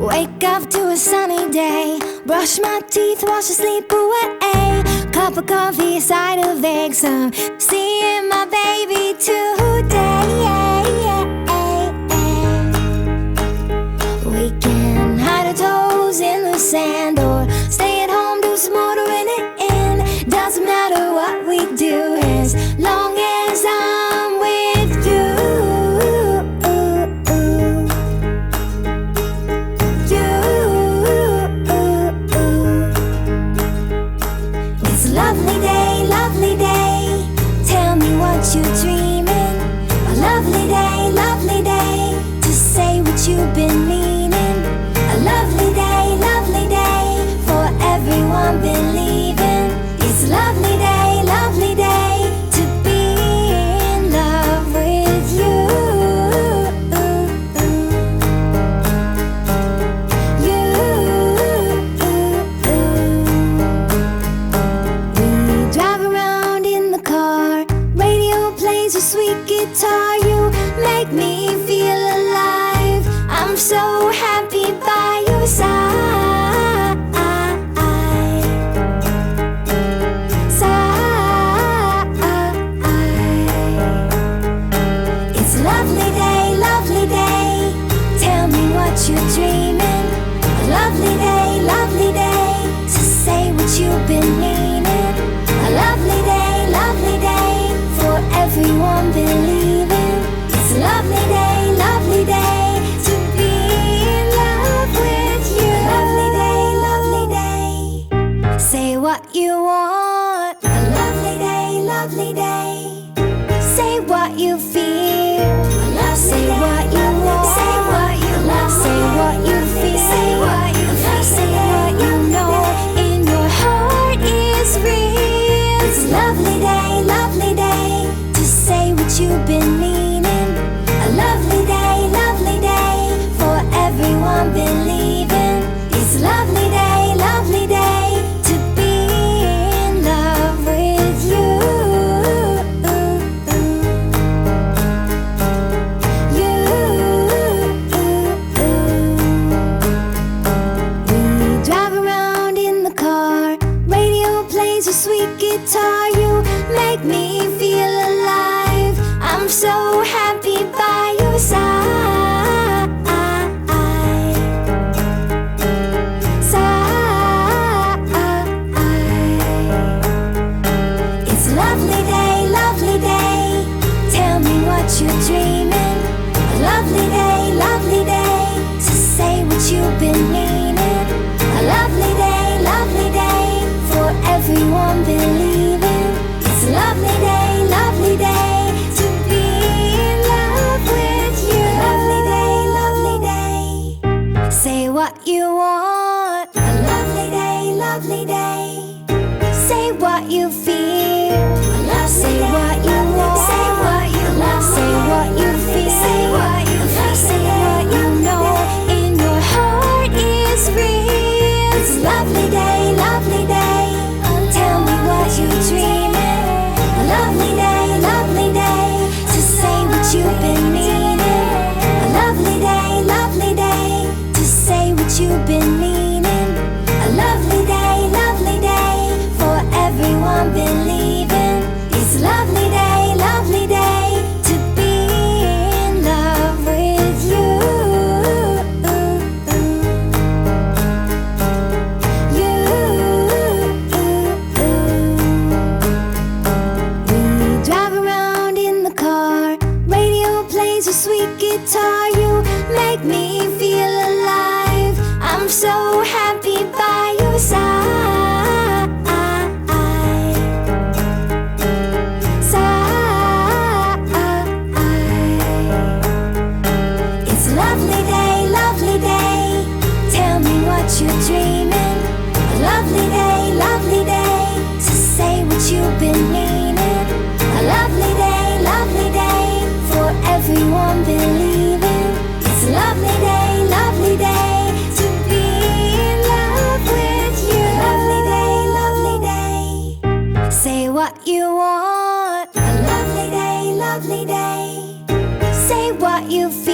Wake up to a sunny day, brush my teeth, wash the sleep away. Cup of coffee, side of eggs, I'm seeing my baby today. We can hide our toes in the sand or stay at home, do some ordering it in. Doesn't matter what we do as long as I'm with you. It's a lovely day, lovely day. Tell me what you're dreaming. A lovely day to say what you've been meaning. A lovely day for everyone believing. It's a lovely day to be in love with you. We drive around in the car, radio plays a sweet guitar. You make me feel alive. I'm so happy by your side. It's a lovely day. Tell me what you're dreaming. A lovely day to say what you've been meaning. A lovely day for everyone believing. It's a lovely day to be in love with you. Lovely day. Say what you want. A lovely day. Say what you feel. Say what you want. Say what you love. Say what you feel. Say what you feel. Say what you know in your heart is real. It's a lovely day to say what you've been meaning. A lovely day for everyone believing. It's a lovely day to be in love with you. We drive around in the car, radio plays a sweet guitar. You make me feel alive. I'm so happy by your side. It's a lovely day. Tell me what you're dreaming. A lovely day to say what you've been meaning. A lovely day for everyone believing. It's a lovely day to be in love with you. Lovely day. Say what you want. A lovely day. Say what you feel. Say what you want. Say what you love. Say what you feel. Say what you feel. Say what you know in your heart is real. It's a lovely day. Tell me what you're dreaming. A lovely day to say what you've been meaning. A lovely day to say what you've been meaning. A lovely day for everyone believing. It's a lovely day to be in love with you. We drive around in the car, radio plays a sweet guitar. You make me feel alive. I'm so happy by your side. It's a lovely day. Tell me what you're dreaming. A lovely day to say what you've been meaning. A lovely day for everyone believing. It's a lovely day to be in love with you. Lovely day. Say what you want. A lovely day. Say what you feel.